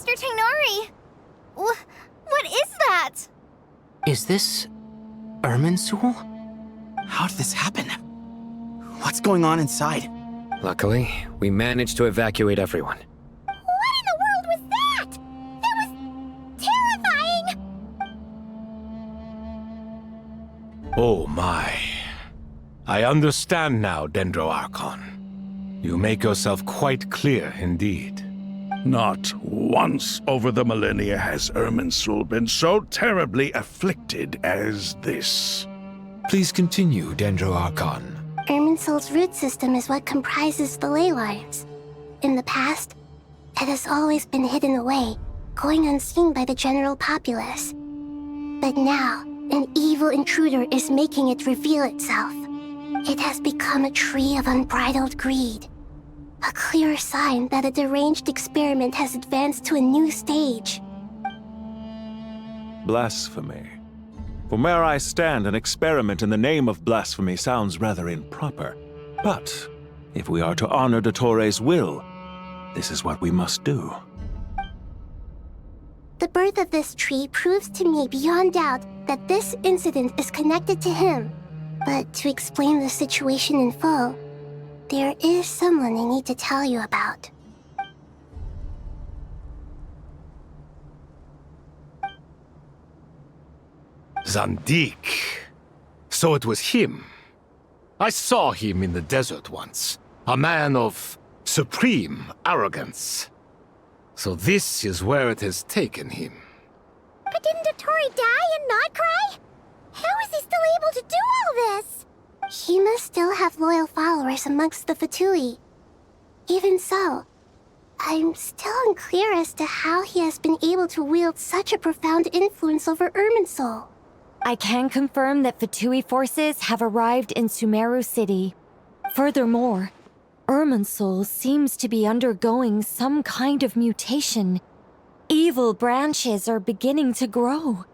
Dr. Tainari! What is that? Is this Irminsul? How did this happen? What's going on inside? Luckily, we managed to evacuate everyone. What in the world was that? That was terrifying! Oh my. I understand now, Dendro Archon. You make yourself quite clear indeed. Not once over the millennia has Irminsul been so terribly afflicted as this. Please continue, Dendro Archon. Irminsul's root system is what comprises the ley lines. In the past, it has always been hidden away, going unseen by the general populace. But now, an evil intruder is making it reveal itself. It has become a tree of unbridled greed. A clear sign that a deranged experiment has advanced to a new stage. Blasphemy. From where I stand, an experiment in the name of blasphemy sounds rather improper. But if we are to honor Dottores' will, this is what we must do. The birth of this tree proves to me beyond doubt that this incident is connected to him. But to explain the situation in full, there is someone I need to tell you about. Zandik. So it was him. I saw him in the desert once. A man of supreme arrogance. So this is where it has taken him. But didn't Dottore die and not cry? How is he still able to do all this? He must still have loyal followers amongst the Fatui. Even so, I'm still unclear as to how he has been able to wield such a profound influence over Irminsul. I can confirm that Fatui forces have arrived in Sumeru City. Furthermore, Irminsul seems to be undergoing some kind of mutation. Evil branches are beginning to grow.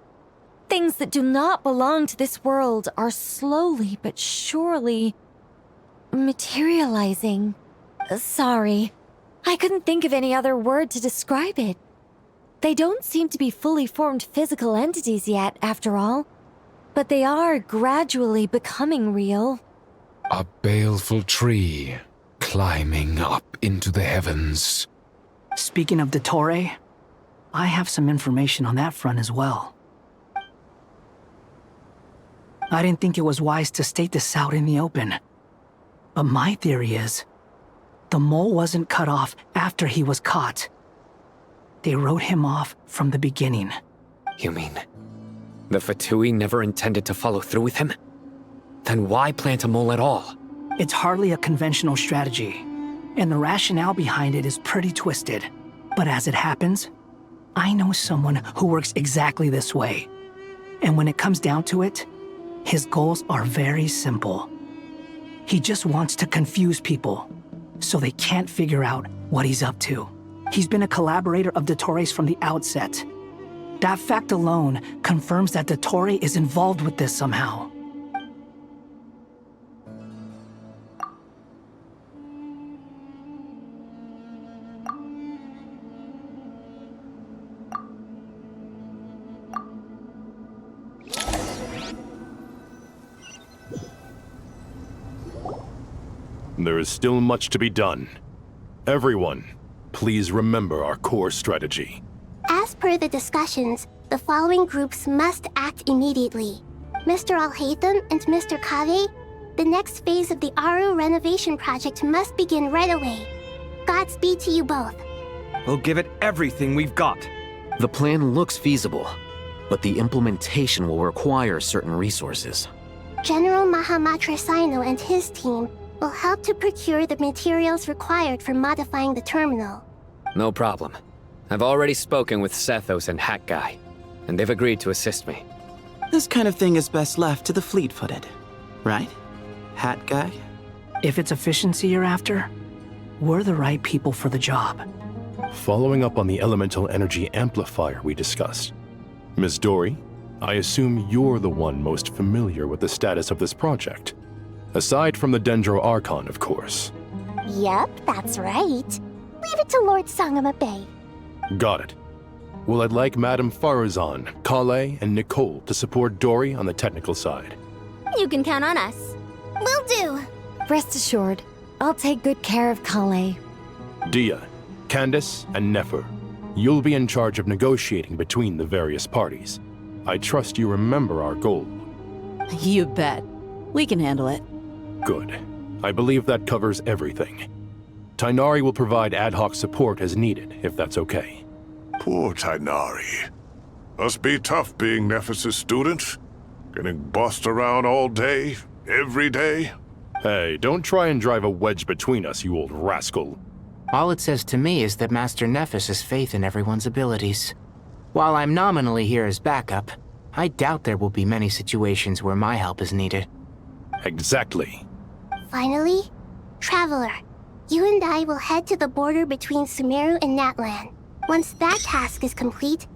Things that do not belong to this world are slowly but surely materializing. Sorry, I couldn't think of any other word to describe it. They don't seem to be fully formed physical entities yet, after all, but they are gradually becoming real. A baleful tree, climbing up into the heavens. Speaking of Dottore, I have some information on that front as well. I didn't think it was wise to state this out in the open. But my theory is, the mole wasn't cut off after he was caught. They wrote him off from the beginning. You mean, the Fatui never intended to follow through with him? Then why plant a mole at all? It's hardly a conventional strategy, and the rationale behind it is pretty twisted. But as it happens, I know someone who works exactly this way. And when it comes down to it, his goals are very simple. He just wants to confuse people, so they can't figure out what he's up to. He's been a collaborator of Dottore's from the outset. That fact alone confirms that Dottore is involved with this somehow. There is still much to be done. Everyone, please remember our core strategy. As per the discussions, the following groups must act immediately. Mr. Al-Haytham and Mr. Kave, the next phase of the Aru renovation project must begin right away. Godspeed to you both. We'll give it everything we've got. The plan looks feasible, but the implementation will require certain resources. General Mahamatra Sino and his team will help to procure the materials required for modifying the terminal. No problem. I've already spoken with Sethos and Hat Guy, and they've agreed to assist me. This kind of thing is best left to the fleet-footed, right? Hat Guy? If it's efficiency you're after, we're the right people for the job. Following up on the elemental energy amplifier we discussed. Ms. Dory, I assume you're the one most familiar with the status of this project. Aside from the Dendro Archon, of course. Yep, that's right. Leave it to Lord Sangamabe. Got it. Well, I'd like Madame Farazan, Kale, and Nicole to support Dory on the technical side. You can count on us. Will do. Rest assured, I'll take good care of Kale. Dia, Candace, and Nefer, you'll be in charge of negotiating between the various parties. I trust you remember our goal. You bet. We can handle it. Good. I believe that covers everything. Tainari will provide ad hoc support as needed, if that's okay. Poor Tainari. Must be tough being Nephis' student. Getting bossed around all day, every day. Hey, don't try and drive a wedge between us, you old rascal. All it says to me is that Master Nephis has faith in everyone's abilities. While I'm nominally here as backup, I doubt there will be many situations where my help is needed. Exactly. Finally, Traveler, you and I will head to the border between Sumeru and Natlan. Once that task is complete,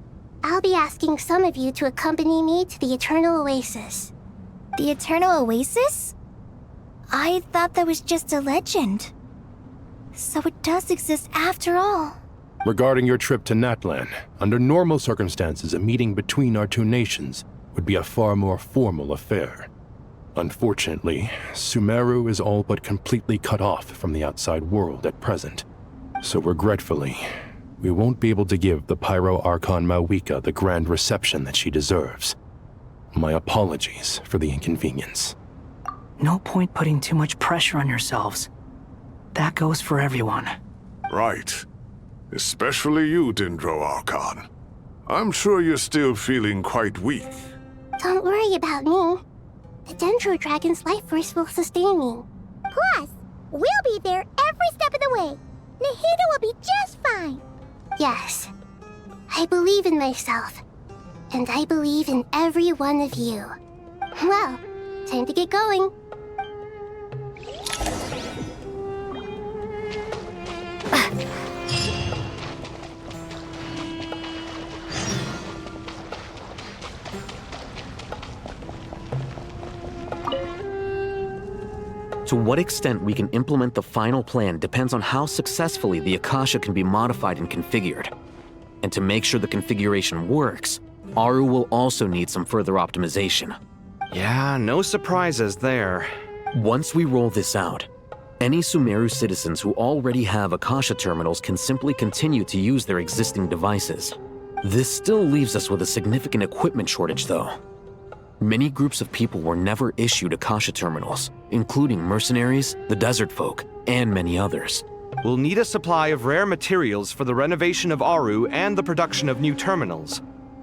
I'll be asking some of you to accompany me to the Eternal Oasis. The Eternal Oasis? I thought that was just a legend. So it does exist after all. Regarding your trip to Natlan, under normal circumstances, a meeting between our two nations would be a far more formal affair. Unfortunately, Sumeru is all but completely cut off from the outside world at present. So regretfully, we won't be able to give the Pyro Archon Mawika the grand reception that she deserves. My apologies for the inconvenience. No point putting too much pressure on yourselves. That goes for everyone. Right. Especially you, Dendro Archon. I'm sure you're still feeling quite weak. Don't worry about me. The Dendro Dragon's life force will sustain me. Plus, we'll be there every step of the way. Nahida will be just fine. Yes. I believe in myself. And I believe in every one of you. Well, time to get going. To what extent we can implement the final plan depends on how successfully the Akasha can be modified and configured. And to make sure the configuration works, Aru will also need some further optimization. Yeah, no surprises there. Once we roll this out, any Sumeru citizens who already have Akasha terminals can simply continue to use their existing devices. This still leaves us with a significant equipment shortage, though. Many groups of people were never issued Akasha terminals, including mercenaries, the desert folk, and many others. We'll need a supply of rare materials for the renovation of Aru and the production of new terminals.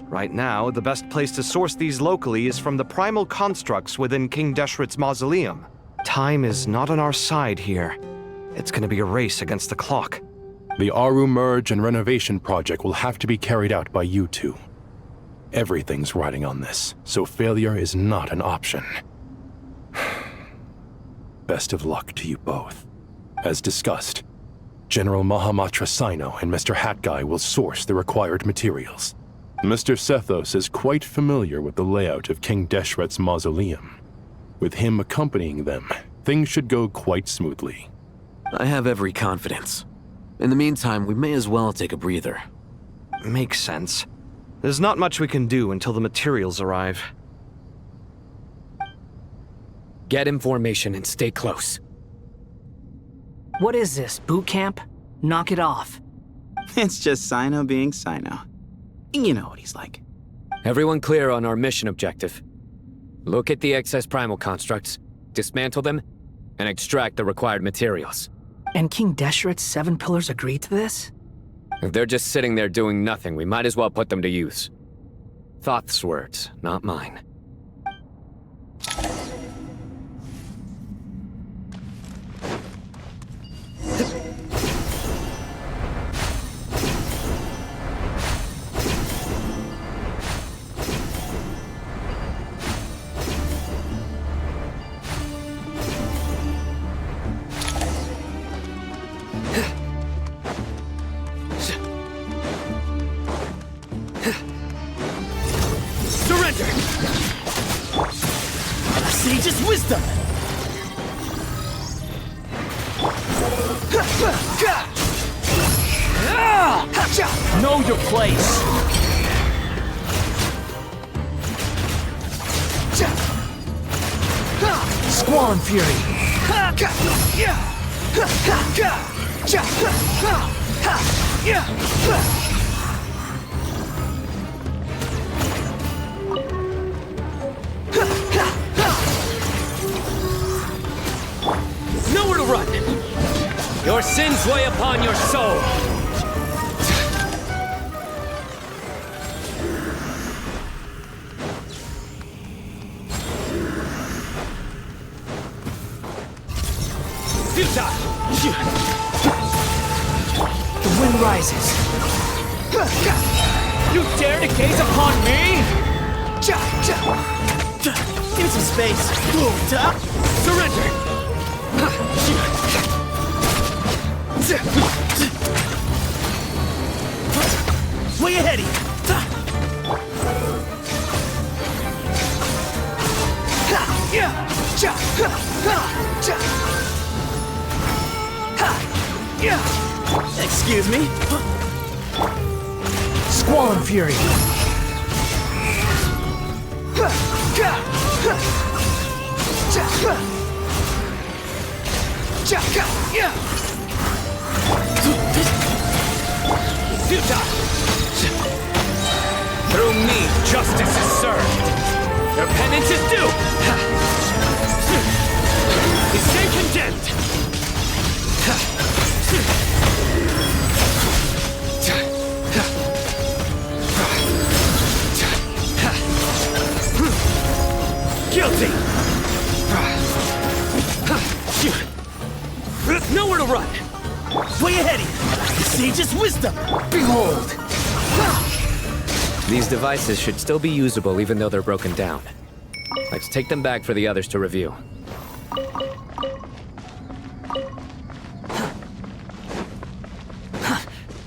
Right now, the best place to source these locally is from the primal constructs within King Deshret's Mausoleum. Time is not on our side here. It's gonna be a race against the clock. The Aru merge and renovation project will have to be carried out by you two. Everything's riding on this, so failure is not an option. Best of luck to you both. As discussed, General Mahamatra Sino and Mr. Hat Guy will source the required materials. Mr. Sethos is quite familiar with the layout of King Deshret's Mausoleum. With him accompanying them, things should go quite smoothly. I have every confidence. In the meantime, we may as well take a breather. Makes sense. There's not much we can do until the materials arrive. Get information and stay close. What is this, boot camp? Knock it off. It's just Sino being Sino. You know what he's like. Everyone clear on our mission objective. Look at the excess primal constructs, dismantle them, and extract the required materials. And King Deshret's 7 pillars agreed to this? If they're just sitting there doing nothing, we might as well put them to use. Thoth's words, not mine. Sage's wisdom! Know your place! Squall Fury! Nowhere to run! Your sins weigh upon your soul! The wind rises. You dare to gaze upon me? Give me some space. Surrender! Way ahead of you. Excuse me? Squall Fury! Through me, justice is served. Your penance is due. You stay condemned. Guilty. Nowhere to run. Way ahead of you! The sage's wisdom! Behold! These devices should still be usable even though they're broken down. Let's take them back for the others to review.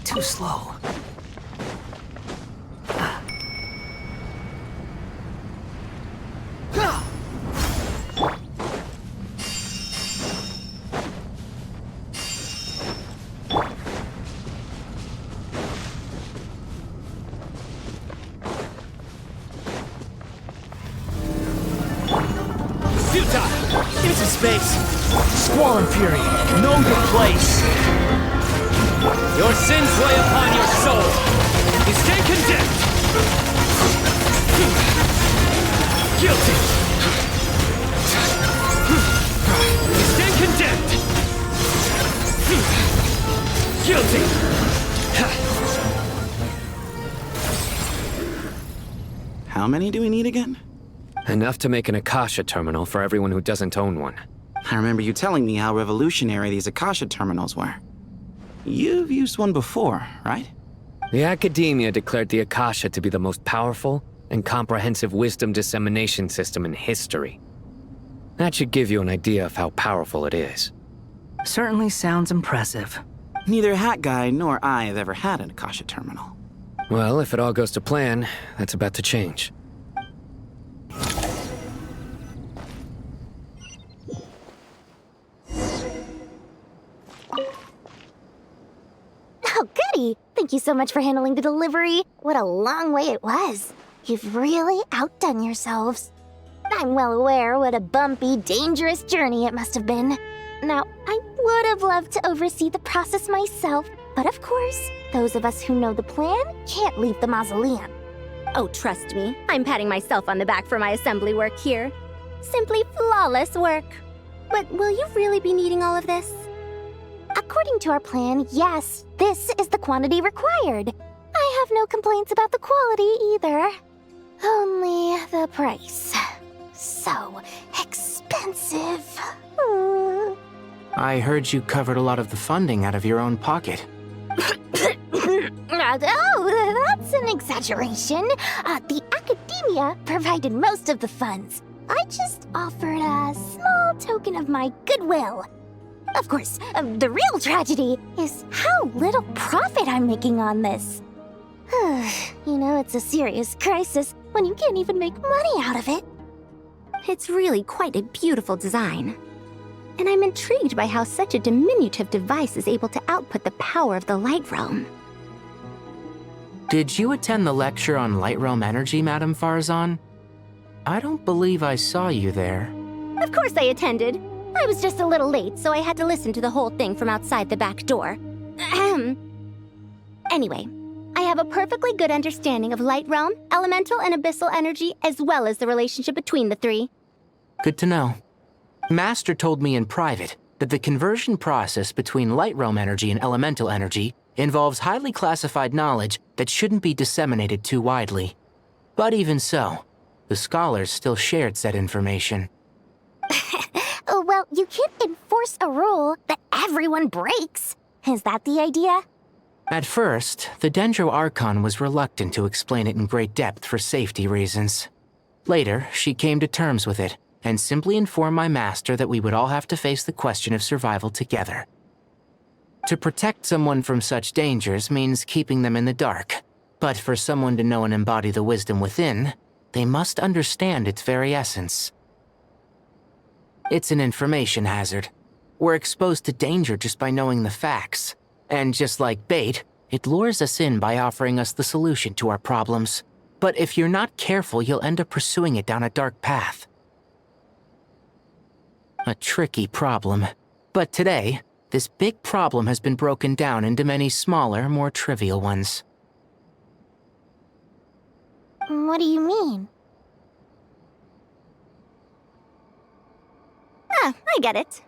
Too slow. Give me some space. Squall Fury, know your place. Your sins weigh upon your soul. You stay condemned. Guilty. You stay condemned. Guilty. How many do we need again? Enough to make an Akasha terminal for everyone who doesn't own one. I remember you telling me how revolutionary these Akasha terminals were. You've used one before, right? The Academia declared the Akasha to be the most powerful and comprehensive wisdom dissemination system in history. That should give you an idea of how powerful it is. Certainly sounds impressive. Neither Hat Guy nor I have ever had an Akasha terminal. Well, if it all goes to plan, that's about to change. Oh, goody! Thank you so much for handling the delivery. What a long way it was. You've really outdone yourselves. I'm well aware what a bumpy, dangerous journey it must have been. Now, I would have loved to oversee the process myself, but of course, those of us who know the plan can't leave the mausoleum. Oh, trust me, I'm patting myself on the back for my assembly work here. Simply flawless work. But will you really be needing all of this? According to our plan, yes, this is the quantity required. I have no complaints about the quality either. Only the price. So expensive. I heard you covered a lot of the funding out of your own pocket. Oh, that's an exaggeration. The Academia provided most of the funds. I just offered a small token of my goodwill. Of course, the real tragedy is how little profit I'm making on this. You know, it's a serious crisis when you can't even make money out of it. It's really quite a beautiful design. And I'm intrigued by how such a diminutive device is able to output the power of the Light Realm. Did you attend the lecture on Light Realm energy, Madame Farzan? I don't believe I saw you there. Of course I attended. I was just a little late, so I had to listen to the whole thing from outside the back door. Ahem. Anyway, I have a perfectly good understanding of light realm, elemental, and abyssal energy, as well as the relationship between the three. Good to know. Master told me in private that the conversion process between light realm energy and elemental energy involves highly classified knowledge that shouldn't be disseminated too widely. But even so, the scholars still shared said information. Well, you can't enforce a rule that everyone breaks. Is that the idea? At first, the Dendro Archon was reluctant to explain it in great depth for safety reasons. Later, she came to terms with it, and simply informed my master that we would all have to face the question of survival together. To protect someone from such dangers means keeping them in the dark, but for someone to know and embody the wisdom within, they must understand its very essence. It's an information hazard. We're exposed to danger just by knowing the facts. And just like bait, it lures us in by offering us the solution to our problems. But if you're not careful, you'll end up pursuing it down a dark path. A tricky problem. But today, this big problem has been broken down into many smaller, more trivial ones. What do you mean? Ah, I get it.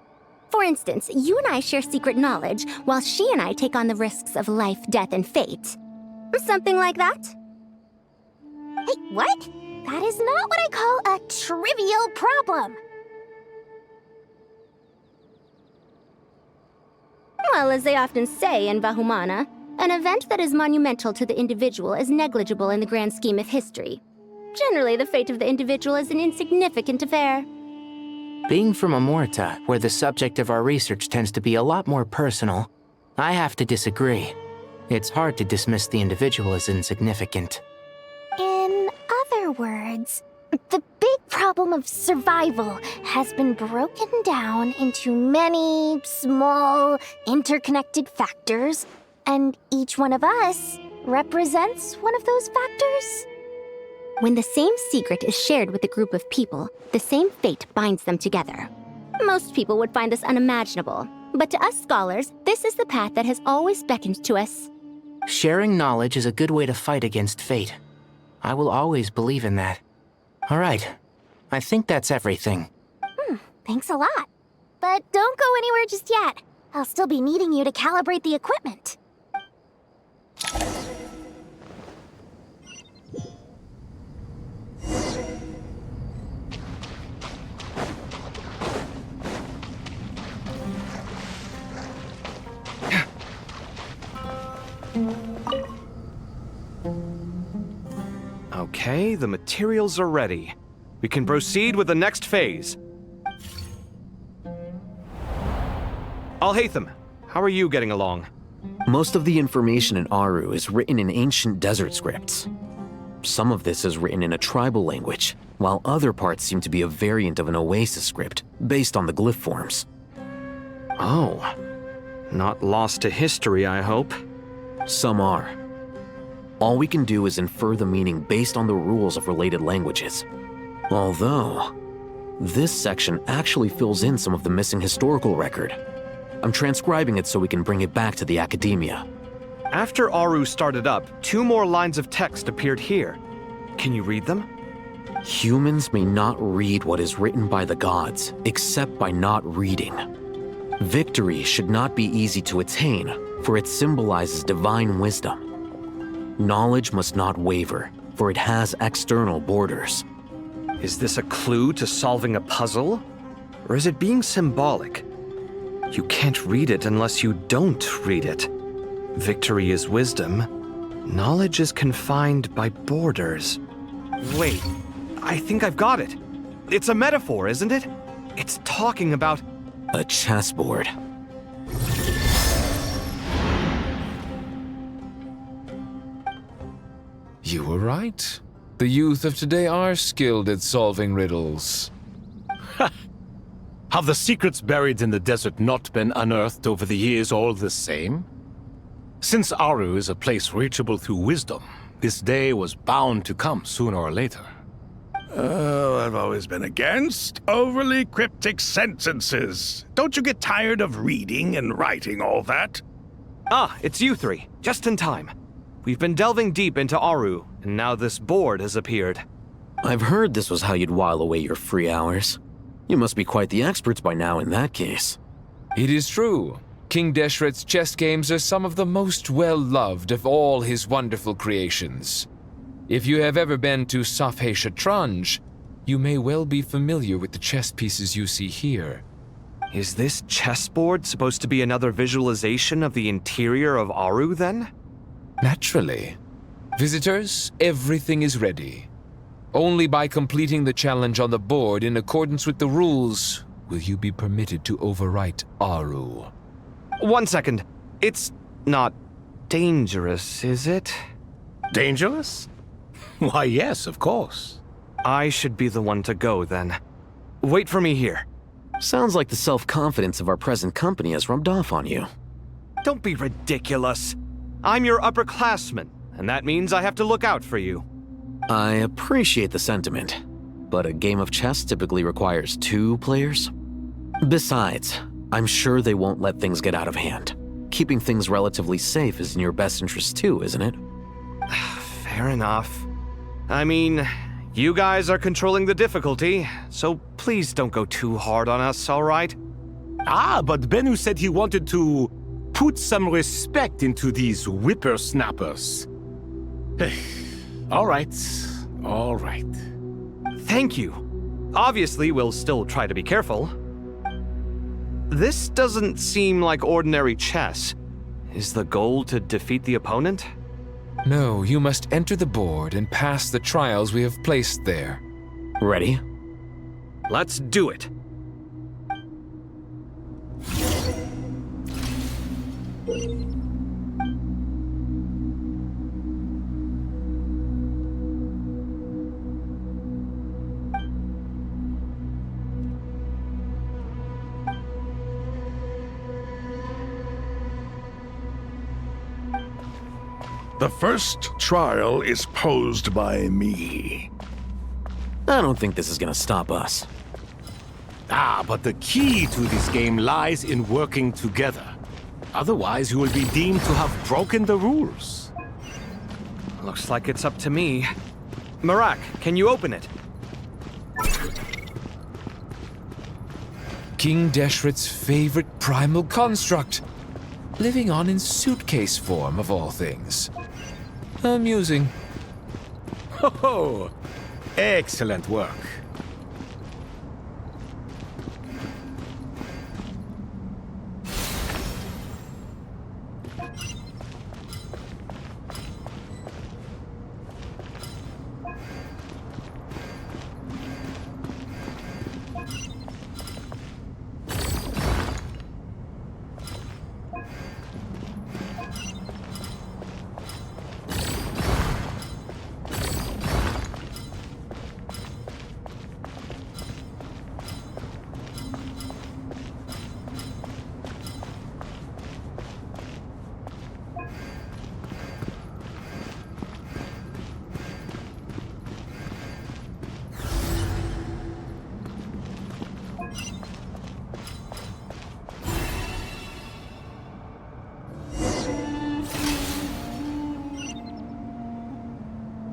For instance, you and I share secret knowledge, while she and I take on the risks of life, death, and fate. Something like that? Hey, what? That is not what I call a trivial problem. Well, as they often say in Vahumana, an event that is monumental to the individual is negligible in the grand scheme of history. Generally, the fate of the individual is an insignificant affair. Being from Amorta, where the subject of our research tends to be a lot more personal, I have to disagree. It's hard to dismiss the individual as insignificant. In other words, the big problem of survival has been broken down into many small, interconnected factors, and each one of us represents one of those factors. When the same secret is shared with a group of people, the same fate binds them together. Most people would find this unimaginable, but to us scholars, this is the path that has always beckoned to us. Sharing knowledge is a good way to fight against fate. I will always believe in that. All right, I think that's everything. Thanks a lot. But don't go anywhere just yet. I'll still be needing you to calibrate the equipment. Okay, the materials are ready. We can proceed with the next phase. Al-Haytham, how are you getting along? Most of the information in Aru is written in ancient desert scripts. Some of this is written in a tribal language, while other parts seem to be a variant of an Oasis script, based on the glyph forms. Oh. Not lost to history, I hope. Some are. All we can do is infer the meaning based on the rules of related languages. Although, this section actually fills in some of the missing historical record. I'm transcribing it so we can bring it back to the academia. After Aru started up, 2 more lines of text appeared here. Can you read them? Humans may not read what is written by the gods, except by not reading. Victory should not be easy to attain, for it symbolizes divine wisdom. Knowledge must not waver, for it has external borders. Is this a clue to solving a puzzle? Or is it being symbolic? You can't read it unless you don't read it. Victory is wisdom. Knowledge is confined by borders. Wait, I think I've got it. It's a metaphor, isn't it? It's talking about... a chessboard. You were right. The youth of today are skilled at solving riddles. Have the secrets buried in the desert not been unearthed over the years all the same? Since Aru is a place reachable through wisdom, this day was bound to come sooner or later. Oh, I've always been against overly cryptic sentences. Don't you get tired of reading and writing all that? Ah, it's you three. Just in time. We've been delving deep into Aru, and now this board has appeared. I've heard this was how you'd while away your free hours. You must be quite the experts by now in that case. It is true. King Deshret's chess games are some of the most well-loved of all his wonderful creations. If you have ever been to Safhe Shatranj, you may well be familiar with the chess pieces you see here. Is this chessboard supposed to be another visualization of the interior of Aru, then? Naturally. Visitors, everything is ready. Only by completing the challenge on the board in accordance with the rules will you be permitted to overwrite Aru. 1 second. It's not dangerous, is it? Dangerous? Why, yes, of course. I should be the one to go, then. Wait for me here. Sounds like the self-confidence of our present company has rubbed off on you. Don't be ridiculous. I'm your upperclassman, and that means I have to look out for you. I appreciate the sentiment, but a game of chess typically requires 2 players. Besides, I'm sure they won't let things get out of hand. Keeping things relatively safe is in your best interest too, isn't it? Fair enough. I mean, you guys are controlling the difficulty, so please don't go too hard on us, all right? Ah, but Bennu said he wanted to put some respect into these whippersnappers. All right, all right. Thank you. Obviously, we'll still try to be careful. This doesn't seem like ordinary chess. Is the goal to defeat the opponent? No, you must enter the board and pass the trials we have placed there. Ready? Let's do it. The first trial is posed by me. I don't think this is gonna stop us. Ah, but the key to this game lies in working together. Otherwise, you will be deemed to have broken the rules. Looks like it's up to me. Marak, can you open it? King Deshret's favorite primal construct. Living on in suitcase form, of all things. Amusing. Ho-ho! Excellent work.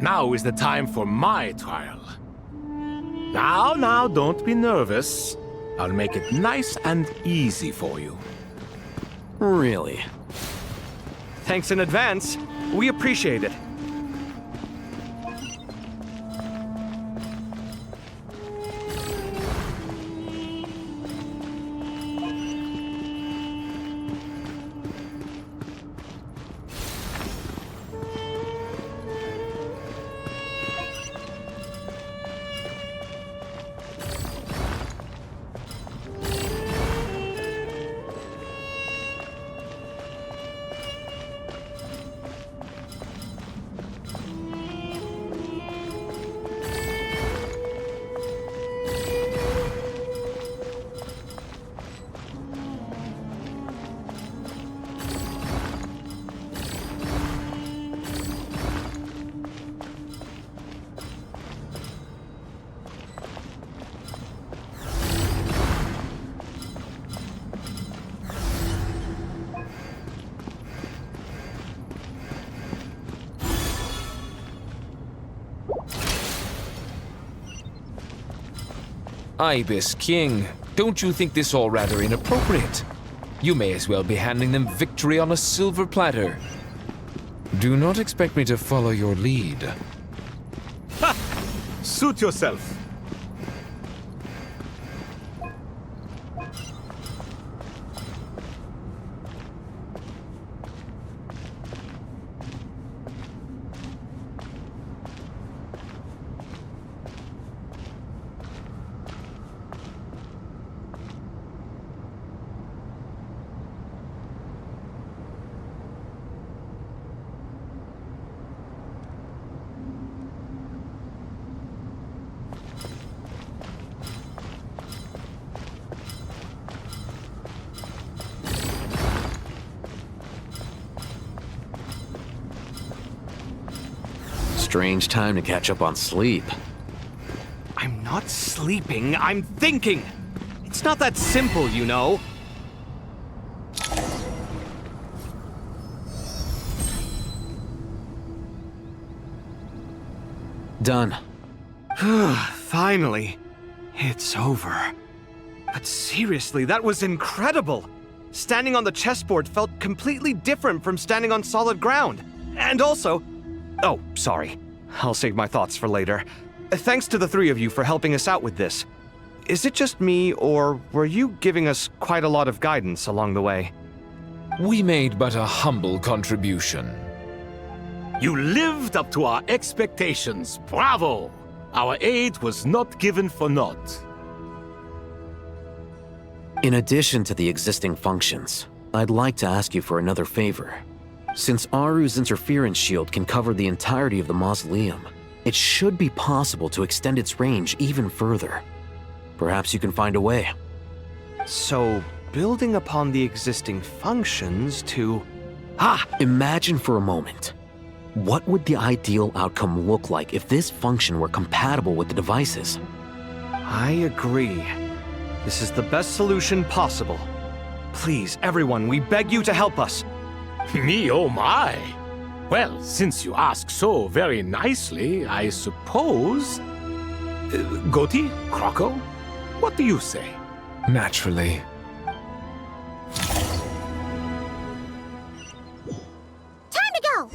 Now is the time for my trial. Now, don't be nervous. I'll make it nice and easy for you. Really? Thanks in advance. We appreciate it. Ibis King, don't you think this all rather inappropriate? You may as well be handing them victory on a silver platter. Do not expect me to follow your lead. Ha! Suit yourself. Strange time to catch up on sleep. I'm not sleeping, I'm thinking! It's not that simple, you know. Done. Finally. It's over. But seriously, that was incredible! Standing on the chessboard felt completely different from standing on solid ground. And also... Oh, sorry. I'll save my thoughts for later. Thanks to the three of you for helping us out with this. Is it just me, or were you giving us quite a lot of guidance along the way? We made but a humble contribution. You lived up to our expectations. Bravo! Our aid was not given for naught. In addition to the existing functions, I'd like to ask you for another favor. Since Aru's interference shield can cover the entirety of the mausoleum, it should be possible to extend its range even further. Perhaps you can find a way. So, building upon the existing functions to... Imagine for a moment. What would the ideal outcome look like if this function were compatible with the devices? I agree. This is the best solution possible. Please, everyone, we beg you to help us. Me, oh my! Well, since you ask so very nicely, I suppose... Goti? Croco? What do you say? Naturally. Time to go!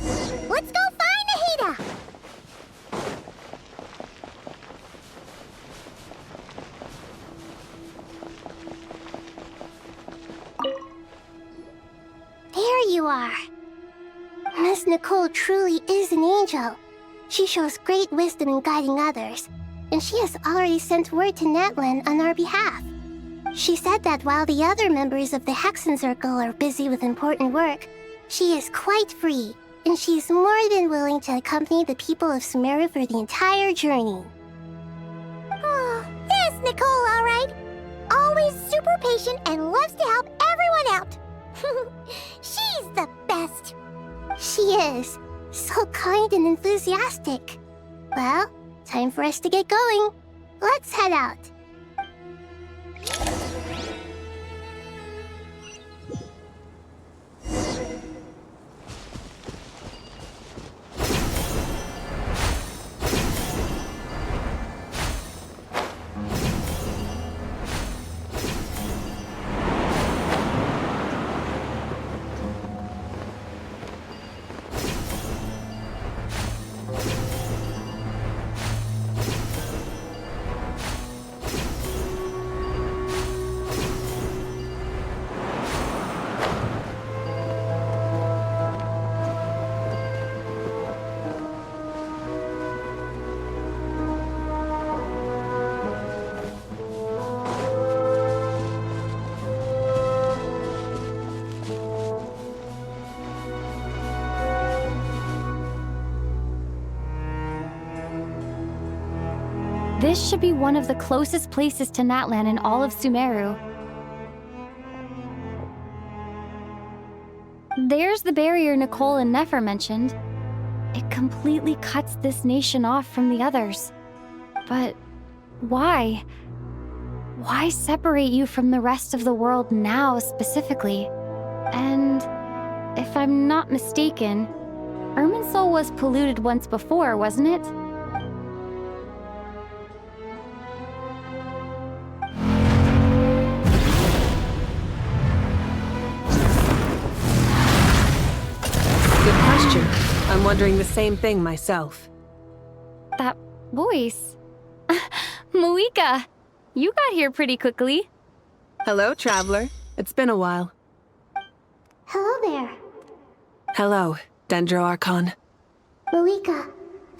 Let's go find Nahida! There you are. Miss Nicole truly is an angel. She shows great wisdom in guiding others, and she has already sent word to Natlan on our behalf. She said that while the other members of the Hexen Circle are busy with important work, she is quite free, and she is more than willing to accompany the people of Sumeru for the entire journey. Oh, there's Nicole, all right. Always super patient and loves to help everyone out. She's the best. She is. So kind and enthusiastic. Well, time for us to get going. Let's head out. This should be one of the closest places to Natlan in all of Sumeru. There's the barrier Nicole and Nefer mentioned. It completely cuts this nation off from the others. But why? Why separate you from the rest of the world now, specifically? And if I'm not mistaken, Irminsul was polluted once before, wasn't it? question. I'm wondering the same thing myself. That voice. Muika, you got here pretty quickly. Hello, traveler. It's been a while. Hello there. Hello, Dendro Archon. Muika,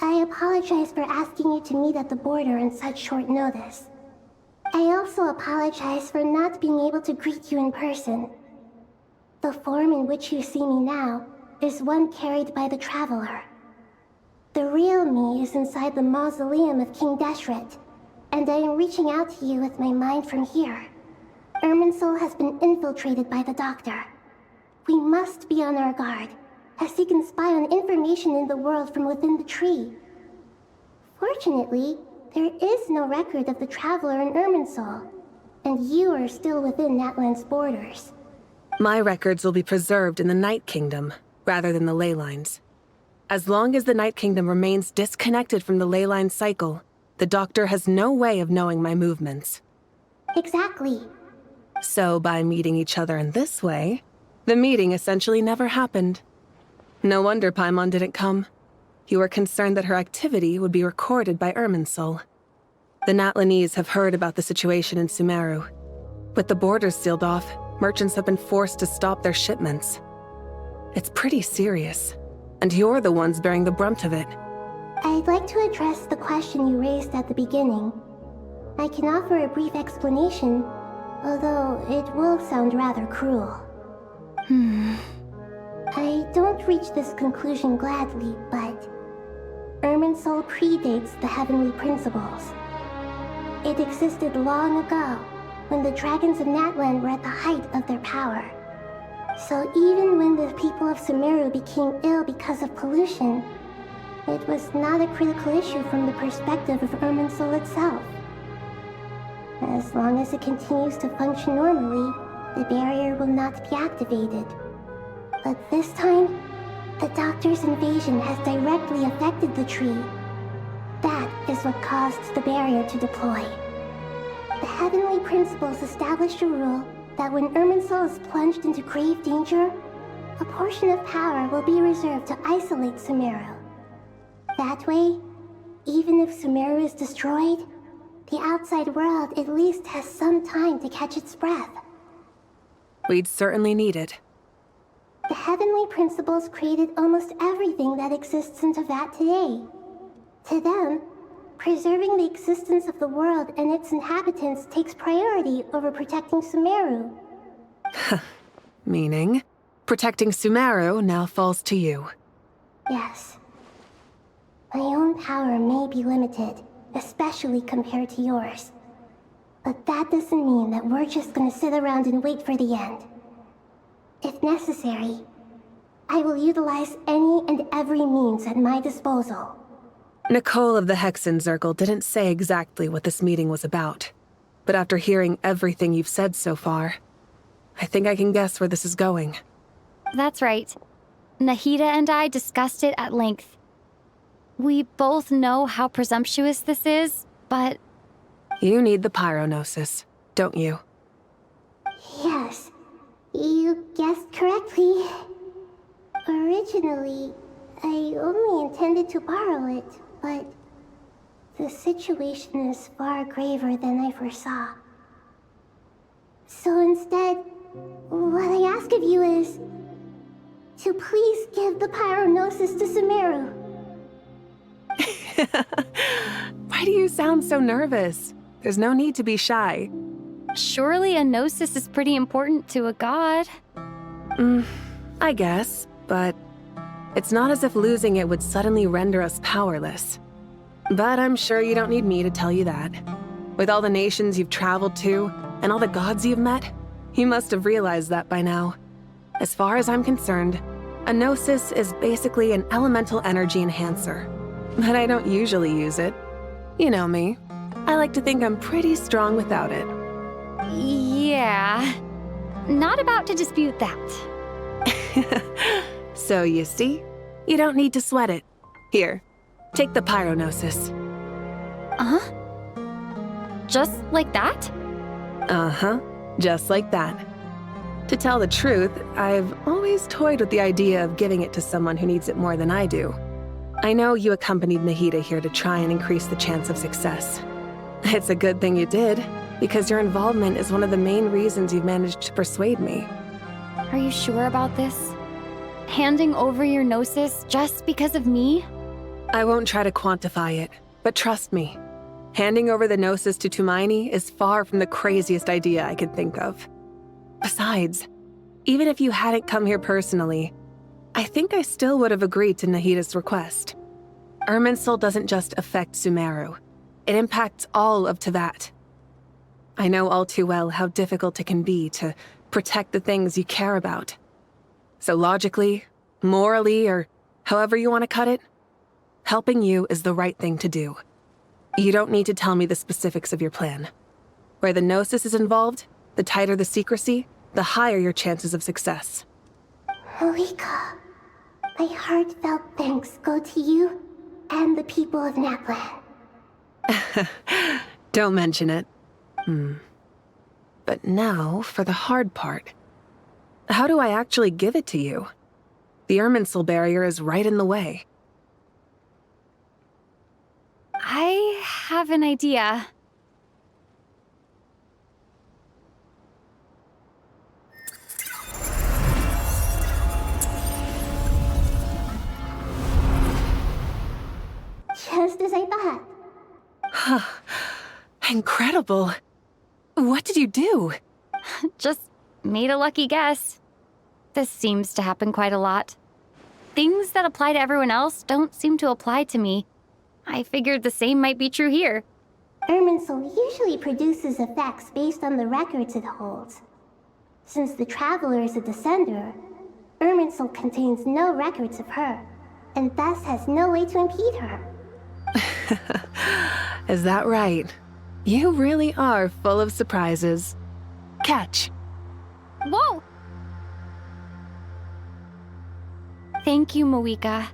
I apologize for asking you to meet at the border on such short notice. I also apologize for not being able to greet you in person. The form in which you see me now is one carried by the Traveler. The real me is inside the mausoleum of King Deshret, and I am reaching out to you with my mind from here. Irminsul has been infiltrated by the Doctor. We must be on our guard, as he can spy on information in the world from within the tree. Fortunately, there is no record of the Traveler in Irminsul, and you are still within Natlan's borders. My records will be preserved in the Night Kingdom, rather than the ley lines. As long as the Night Kingdom remains disconnected from the ley line cycle, the Doctor has no way of knowing my movements. Exactly. So by meeting each other in this way, the meeting essentially never happened. No wonder Paimon didn't come. You were concerned that her activity would be recorded by Irminsul. The Natlanese have heard about the situation in Sumeru. With the borders sealed off, merchants have been forced to stop their shipments. It's pretty serious, and you're the ones bearing the brunt of it. I'd like to address the question you raised at the beginning. I can offer a brief explanation, although it will sound rather cruel. I don't reach this conclusion gladly, but Irminsul predates the heavenly principles. It existed long ago, when the dragons of Natlan were at the height of their power. So even when the people of Sumeru became ill because of pollution, it was not a critical issue from the perspective of Irminsul itself. As long as it continues to function normally, the barrier will not be activated. But this time, the Doctor's invasion has directly affected the tree. That is what caused the barrier to deploy. The heavenly principles established a rule that when Irminsul is plunged into grave danger, a portion of power will be reserved to isolate Sumeru. That way, even if Sumeru is destroyed, the outside world at least has some time to catch its breath. We'd certainly need it. The heavenly principles created almost everything that exists in Teyvat today. To them, preserving the existence of the world and its inhabitants takes priority over protecting Sumeru. Meaning, protecting Sumeru now falls to you. Yes. My own power may be limited, especially compared to yours. But that doesn't mean that we're just gonna sit around and wait for the end. If necessary, I will utilize any and every means at my disposal. Nicole of the Hexen Circle didn't say exactly what this meeting was about. But after hearing everything you've said so far, I think I can guess where this is going. That's right. Nahida and I discussed it at length. We both know how presumptuous this is, but... You need the Pyrognosis, don't you? Yes, you guessed correctly. Originally, I only intended to borrow it, but the situation is far graver than I foresaw. So instead, what I ask of you is to please give the Pyrognosis to Sumeru. Why do you sound so nervous? There's no need to be shy. Surely a gnosis is pretty important to a god. I guess, but it's not as if losing it would suddenly render us powerless. But I'm sure you don't need me to tell you that. With all the nations you've traveled to, and all the gods you've met, you must have realized that by now. As far as I'm concerned, a gnosis is basically an elemental energy enhancer. But I don't usually use it. You know me. I like to think I'm pretty strong without it. Yeah. Not about to dispute that. So you see, you don't need to sweat it. Here, take the Pyrognosis. Just like that? Uh-huh, just like that. To tell the truth, I've always toyed with the idea of giving it to someone who needs it more than I do. I know you accompanied Nahida here to try and increase the chance of success. It's a good thing you did, because your involvement is one of the main reasons you've managed to persuade me. Are you sure about this? Handing over your Gnosis just because of me? I won't try to quantify it, but trust me. Handing over the Gnosis to Tumaini is far from the craziest idea I could think of. Besides, even if you hadn't come here personally, I think I still would have agreed to Nahida's request. Irminsul doesn't just affect Sumeru. It impacts all of Teyvat. I know all too well how difficult it can be to protect the things you care about. So logically, morally, or however you want to cut it, helping you is the right thing to do. You don't need to tell me the specifics of your plan. Where the Gnosis is involved, the tighter the secrecy, the higher your chances of success. Moika, my heartfelt thanks go to you and the people of Natlan. Don't mention it. But now for the hard part. How do I actually give it to you? The Irminsul barrier is right in the way. I have an idea. Just as I thought. Incredible. What did you do? Just made a lucky guess. This seems to happen quite a lot. Things that apply to everyone else don't seem to apply to me. I figured the same might be true here. Irminsul usually produces effects based on the records it holds. Since the Traveler is a descender, Irminsul contains no records of her, and thus has no way to impede her. Is that right? You really are full of surprises. Catch. Whoa! Thank you, Moika.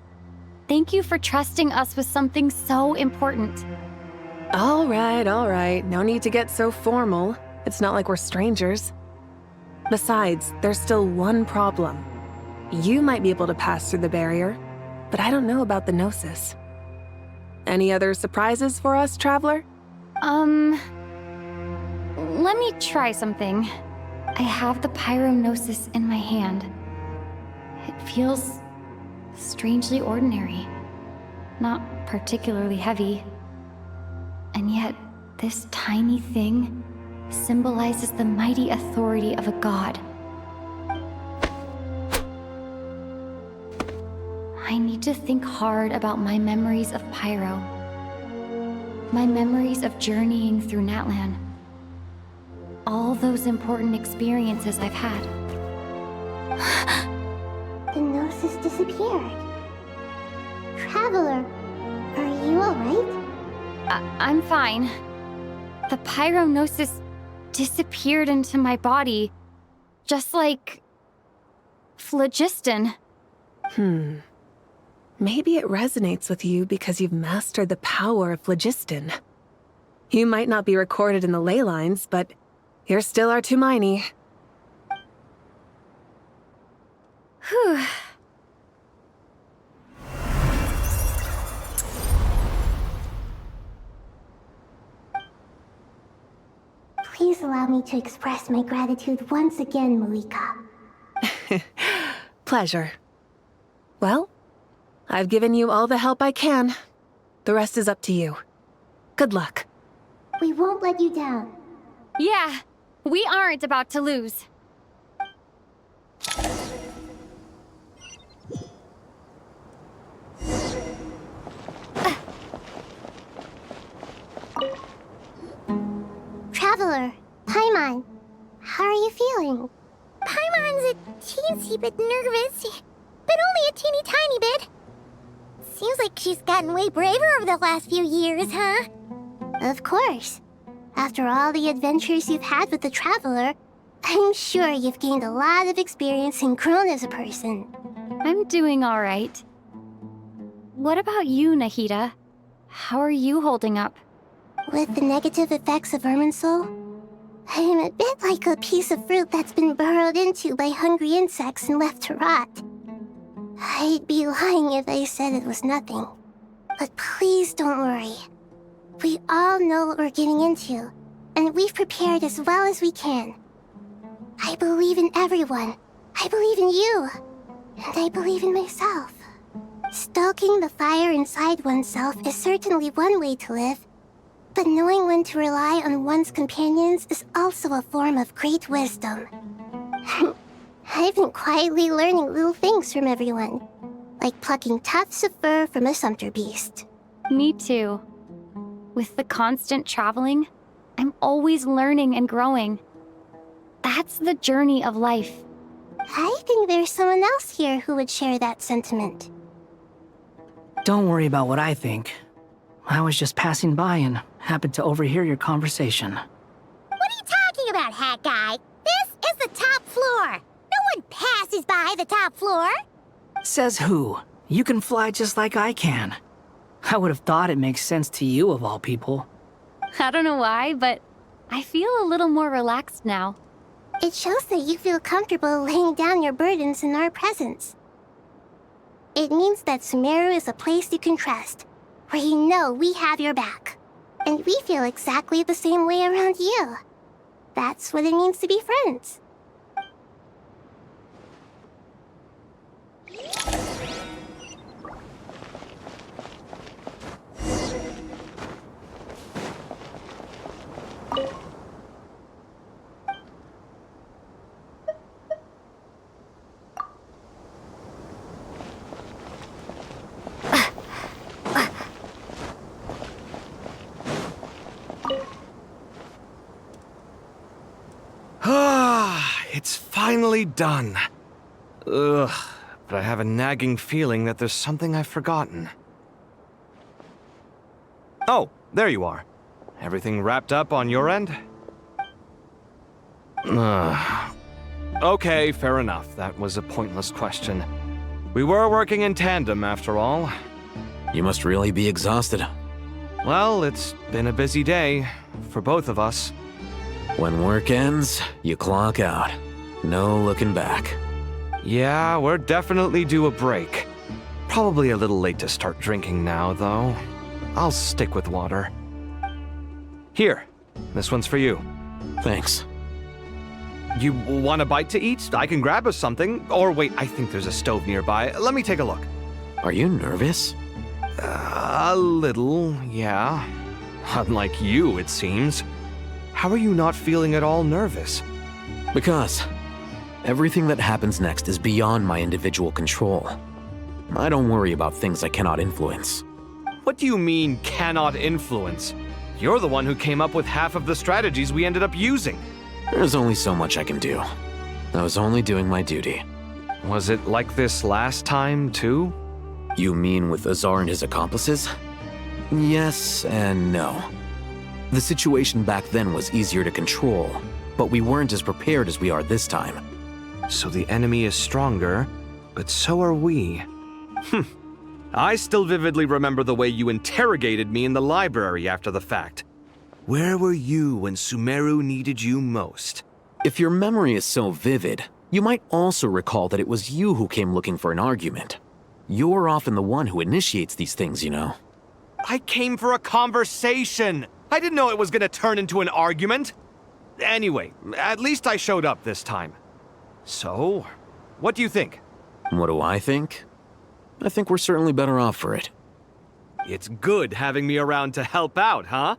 Thank you for trusting us with something so important. All right. No need to get so formal. It's not like we're strangers. Besides, there's still one problem. You might be able to pass through the barrier, but I don't know about the Gnosis. Any other surprises for us, Traveler? Let me try something. I have the Pyrognosis in my hand. It feels strangely ordinary, not particularly heavy. And yet, this tiny thing symbolizes the mighty authority of a god. I need to think hard about my memories of Pyro. My memories of journeying through Natlan. All those important experiences I've had. The Gnosis disappeared. Traveler, are you alright? I'm fine. The Pyrognosis disappeared into my body, just like phlogiston. Maybe it resonates with you because you've mastered the power of phlogiston. You might not be recorded in the ley lines, but you're still our Tumaini. Whew. Please allow me to express my gratitude once again, Moika. Pleasure. Well, I've given you all the help I can. The rest is up to you. Good luck. We won't let you down. Yeah, we aren't about to lose. Traveler, Paimon, how are you feeling? Paimon's a teensy bit nervous, but only a teeny tiny bit. Seems like she's gotten way braver over the last few years, huh? Of course. After all the adventures you've had with the Traveler, I'm sure you've gained a lot of experience and grown as a person. I'm doing all right. What about you, Nahida? How are you holding up? With the negative effects of Irminsul, I'm a bit like a piece of fruit that's been burrowed into by hungry insects and left to rot. I'd be lying if I said it was nothing. But please don't worry. We all know what we're getting into, and we've prepared as well as we can. I believe in everyone. I believe in you. And I believe in myself. Stoking the fire inside oneself is certainly one way to live, but knowing when to rely on one's companions is also a form of great wisdom. I've been quietly learning little things from everyone, like plucking tufts of fur from a sumpter beast. Me too. With the constant traveling, I'm always learning and growing. That's the journey of life. I think there's someone else here who would share that sentiment. Don't worry about what I think. I was just passing by and happened to overhear your conversation. What are you talking about, Hat Guy? This is the top floor. No one passes by the top floor. Says who? You can fly just like I can. I would have thought it makes sense to you of all people. I don't know why, but I feel a little more relaxed now. It shows that you feel comfortable laying down your burdens in our presence. It means that Sumeru is a place you can trust, where you know we have your back. And we feel exactly the same way around you. That's what it means to be friends. It's finally done. Ugh, but I have a nagging feeling that there's something I've forgotten. Oh, there you are. Everything wrapped up on your end? Okay, fair enough. That was a pointless question. We were working in tandem, after all. You must really be exhausted. Well, it's been a busy day, for both of us. When work ends, you clock out. No looking back. Yeah, we're definitely due a break. Probably a little late to start drinking now, though. I'll stick with water. Here, this one's for you. Thanks. You want a bite to eat? I can grab us something. Or wait, I think there's a stove nearby. Let me take a look. Are you nervous? A little, yeah. Unlike you, it seems. How are you not feeling at all nervous? Because everything that happens next is beyond my individual control. I don't worry about things I cannot influence. What do you mean, cannot influence? You're the one who came up with half of the strategies we ended up using. There's only so much I can do. I was only doing my duty. Was it like this last time, too? You mean with Azar and his accomplices? Yes and no. The situation back then was easier to control, but we weren't as prepared as we are this time. So the enemy is stronger, but so are we. I still vividly remember the way you interrogated me in the library after the fact. Where were you when Sumeru needed you most? If your memory is so vivid, you might also recall that it was you who came looking for an argument. You're often the one who initiates these things, you know. I came for a conversation! I didn't know it was gonna turn into an argument! Anyway, at least I showed up this time. So, what do you think? What do I think? I think we're certainly better off for it. It's good having me around to help out, huh?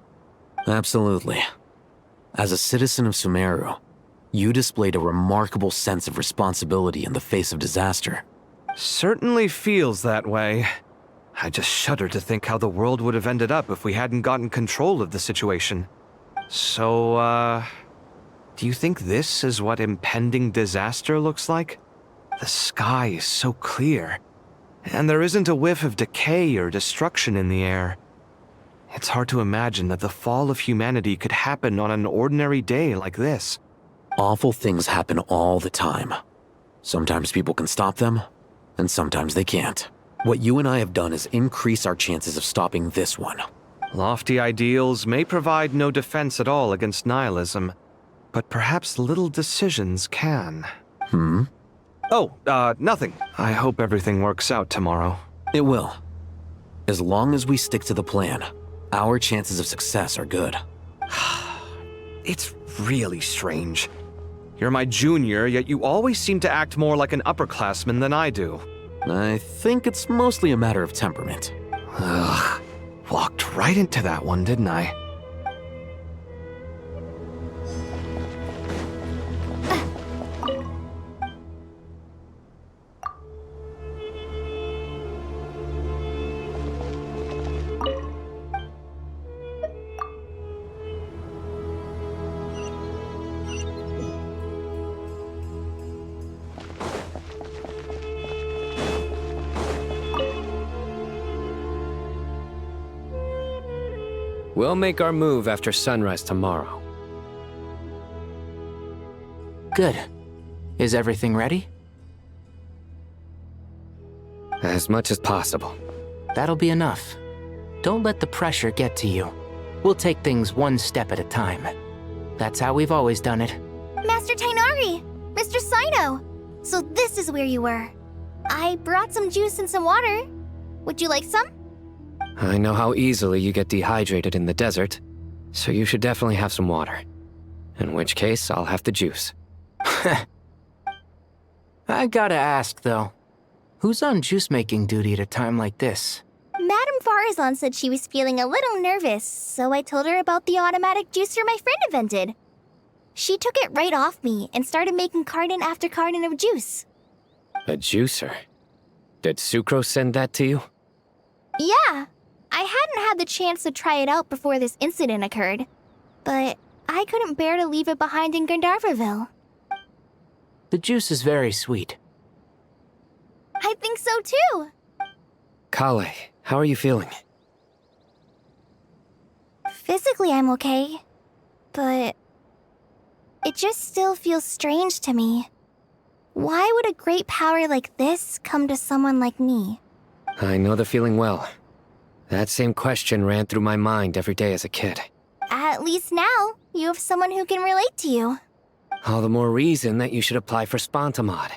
Absolutely. As a citizen of Sumeru, you displayed a remarkable sense of responsibility in the face of disaster. Certainly feels that way. I just shudder to think how the world would have ended up if we hadn't gotten control of the situation. So, do you think this is what impending disaster looks like? The sky is so clear, and there isn't a whiff of decay or destruction in the air. It's hard to imagine that the fall of humanity could happen on an ordinary day like this. Awful things happen all the time. Sometimes people can stop them, and sometimes they can't. What you and I have done is increase our chances of stopping this one. Lofty ideals may provide no defense at all against nihilism, but perhaps little decisions can. Hmm? Oh, nothing. I hope everything works out tomorrow. It will. As long as we stick to the plan, our chances of success are good. It's really strange. You're my junior, yet you always seem to act more like an upperclassman than I do. I think it's mostly a matter of temperament. Ugh. Walked right into that one, didn't I? We'll make our move after sunrise tomorrow. Good. Is everything ready? As much as possible. That'll be enough. Don't let the pressure get to you. We'll take things one step at a time. That's how we've always done it. Master Tainari! Mr. Sino! So this is where you were. I brought some juice and some water. Would you like some? I know how easily you get dehydrated in the desert, so you should definitely have some water. In which case, I'll have the juice. I gotta ask, though. Who's on juice-making duty at a time like this? Madame Farazan said she was feeling a little nervous, so I told her about the automatic juicer my friend invented. She took it right off me and started making carton after carton of juice. A juicer? Did Sucrose send that to you? Yeah. I hadn't had the chance to try it out before this incident occurred, but I couldn't bear to leave it behind in Gandharvaville. The juice is very sweet. I think so too. Kale, how are you feeling? Physically, I'm okay, but it just still feels strange to me. Why would a great power like this come to someone like me? I know the feeling well. That same question ran through my mind every day as a kid. At least now, you have someone who can relate to you. All the more reason that you should apply for Spontamod.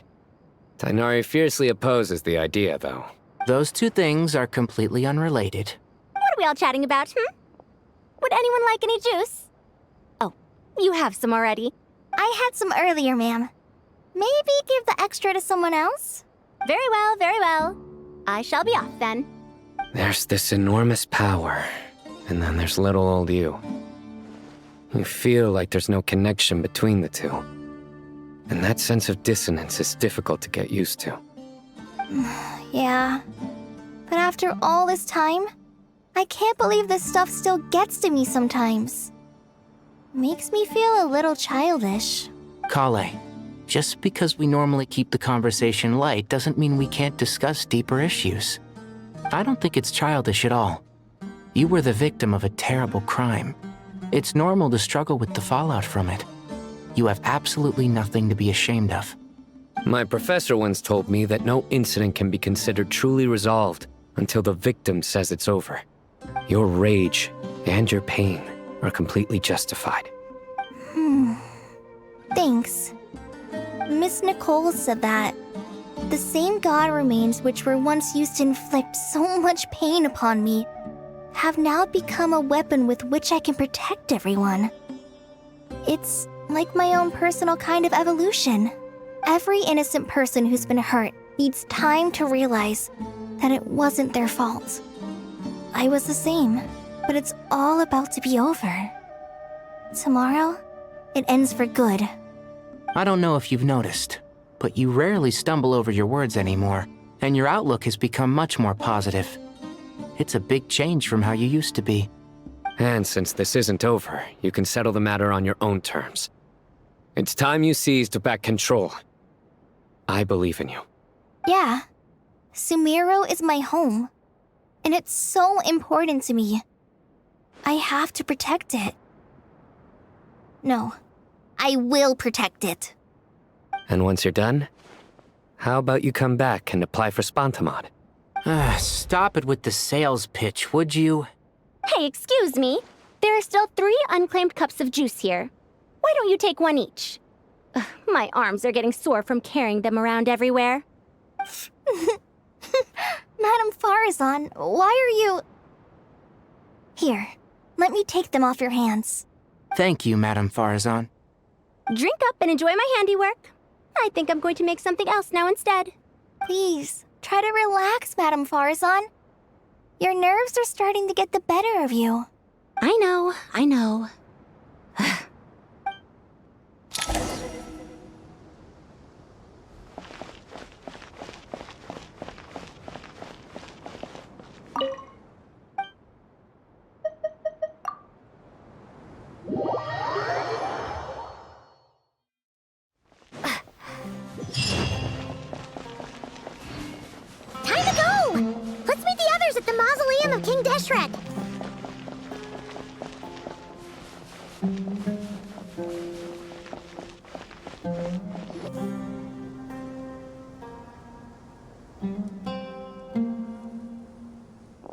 Tainari fiercely opposes the idea, though. Those two things are completely unrelated. What are we all chatting about, Would anyone like any juice? Oh, you have some already. I had some earlier, ma'am. Maybe give the extra to someone else? Very well, very well. I shall be off then. There's this enormous power, and then there's little old you. You feel like there's no connection between the two. And that sense of dissonance is difficult to get used to. Yeah. But after all this time, I can't believe this stuff still gets to me sometimes. Makes me feel a little childish. Kale, just because we normally keep the conversation light doesn't mean we can't discuss deeper issues. I don't think it's childish at all. You were the victim of a terrible crime. It's normal to struggle with the fallout from it. You have absolutely nothing to be ashamed of. My professor once told me that no incident can be considered truly resolved until the victim says it's over. Your rage and your pain are completely justified. Thanks. Miss Nicole said that the same god remains which were once used to inflict so much pain upon me have now become a weapon with which I can protect everyone. It's like my own personal kind of evolution. Every innocent person who's been hurt needs time to realize that it wasn't their fault. I was the same, but it's all about to be over. Tomorrow, it ends for good. I don't know if you've noticed, but you rarely stumble over your words anymore, and your outlook has become much more positive. It's a big change from how you used to be. And since this isn't over, you can settle the matter on your own terms. It's time you seized back control. I believe in you. Yeah. Sumeru is my home. And it's so important to me. I have to protect it. No. I will protect it. And once you're done, how about you come back and apply for Spontamod? Stop it with the sales pitch, would you? Hey, excuse me. There are still 3 unclaimed cups of juice here. Why don't you take one each? Ugh, my arms are getting sore from carrying them around everywhere. Madame Farazan, why are you... Here, let me take them off your hands. Thank you, Madame Farazan. Drink up and enjoy my handiwork. I think I'm going to make something else now instead. Please, try to relax, Madame Farazan. Your nerves are starting to get the better of you. I know. Time to go! Let's meet the others at the Mausoleum of King Deshret.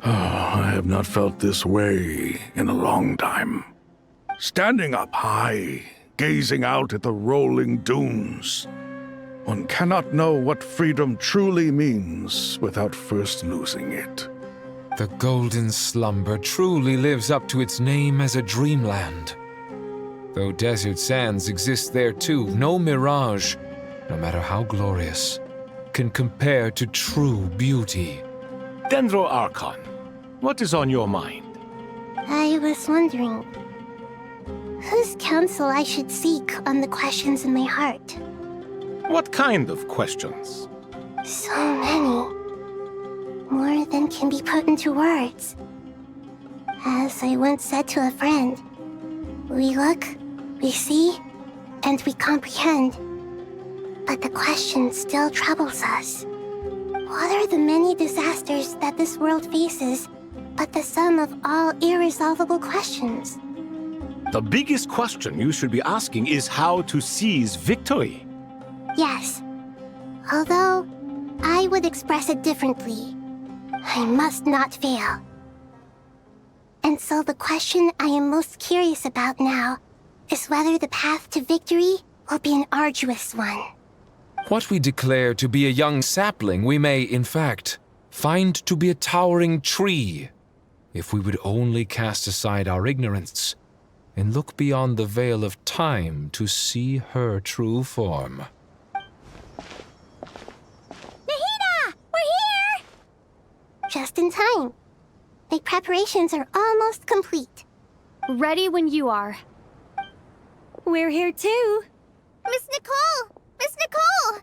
I have not felt this way in a long time. Standing up high, gazing out at the rolling dunes. One cannot know what freedom truly means without first losing it. The golden slumber truly lives up to its name as a dreamland. Though desert sands exist there too, no mirage, no matter how glorious, can compare to true beauty. Dendro Archon, what is on your mind? I was wondering whose counsel I should seek on the questions in my heart. What kind of questions? So many. More than can be put into words. As I once said to a friend, we look, we see, and we comprehend. But the question still troubles us. What are the many disasters that this world faces but the sum of all irresolvable questions? The biggest question you should be asking is how to seize victory. Yes. Although, I would express it differently. I must not fail. And so the question I am most curious about now is whether the path to victory will be an arduous one. What we declare to be a young sapling, we may, in fact, find to be a towering tree, if we would only cast aside our ignorance and look beyond the veil of time to see her true form. Nahida! We're here! Just in time. My preparations are almost complete. Ready when you are. We're here too. Miss Nicole! Miss Nicole!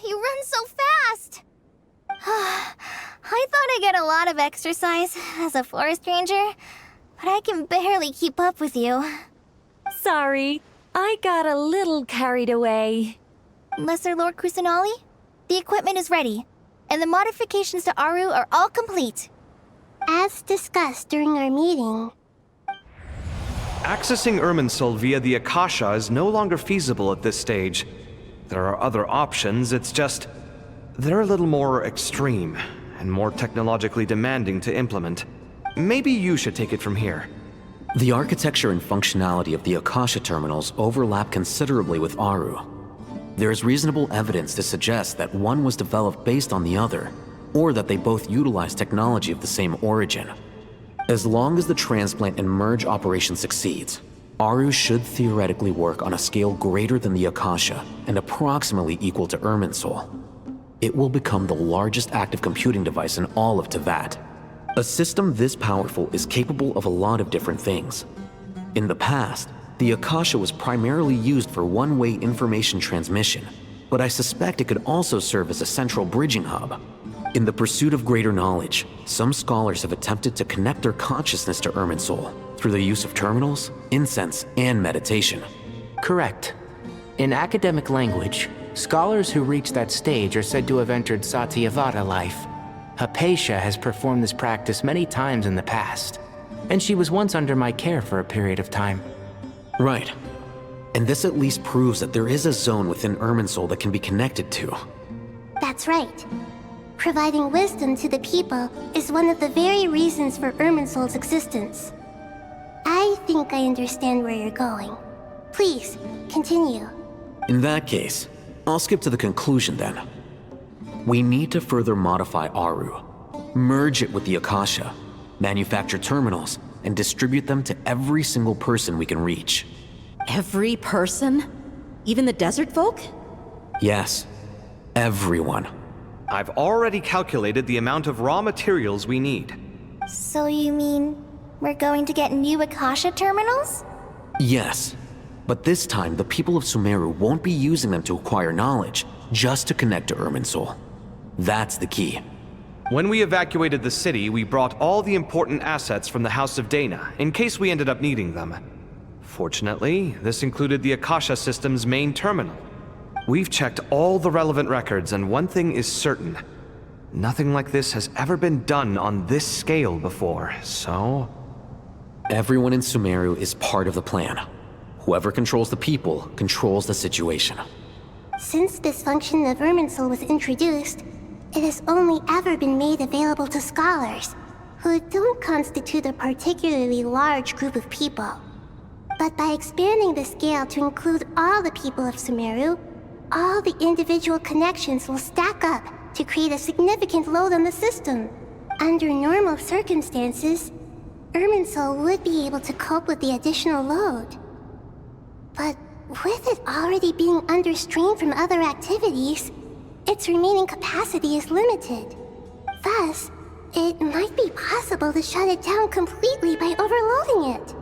You run so fast! I thought I'd get a lot of exercise as a forest ranger, but I can barely keep up with you. Sorry, I got a little carried away. Lesser Lord Kusanali, the equipment is ready, and the modifications to Aru are all complete. As discussed during our meeting, Accessing Irminsul via the Akasha is no longer feasible at this stage. There are other options, it's just... they're a little more extreme, and more technologically demanding to implement. Maybe you should take it from here. The architecture and functionality of the Akasha terminals overlap considerably with Aru. There is reasonable evidence to suggest that one was developed based on the other, or that they both utilize technology of the same origin. As long as the transplant and merge operation succeeds, Aru should theoretically work on a scale greater than the Akasha and approximately equal to Irminsul. It will become the largest active computing device in all of Teyvat. A system this powerful is capable of a lot of different things. In the past, the Akasha was primarily used for one-way information transmission, but I suspect it could also serve as a central bridging hub. In the pursuit of greater knowledge, some scholars have attempted to connect their consciousness to Irminsul through the use of terminals, incense, and meditation. Correct. In academic language, scholars who reach that stage are said to have entered Satyavada life. Hypatia has performed this practice many times in the past, and she was once under my care for a period of time. Right. And this at least proves that there is a zone within Irminsul that can be connected to. that's right. Providing wisdom to the people is one of the very reasons for Irminsul's existence. I think I understand where you're going. Please, continue. In that case, I'll skip to the conclusion then. We need to further modify Aru, merge it with the Akasha, manufacture terminals, and distribute them to every single person we can reach. Every person? Even the desert folk? Yes, everyone. I've already calculated the amount of raw materials we need. So you mean we're going to get new Akasha terminals? Yes, but this time the people of Sumeru won't be using them to acquire knowledge, just to connect to Irminsul. That's the key. When we evacuated the city, we brought all the important assets from the House of Dana, in case we ended up needing them. Fortunately, this included the Akasha system's main terminal. We've checked all the relevant records, and one thing is certain. Nothing like this has ever been done on this scale before, so... Everyone in Sumeru is part of the plan. Whoever controls the people controls the situation. Since this function of Irminsul was introduced, it has only ever been made available to scholars, who don't constitute a particularly large group of people. But by expanding the scale to include all the people of Sumeru, all the individual connections will stack up to create a significant load on the system. Under normal circumstances, Irminsul would be able to cope with the additional load. But with it already being under strain from other activities, its remaining capacity is limited. Thus, it might be possible to shut it down completely by overloading it.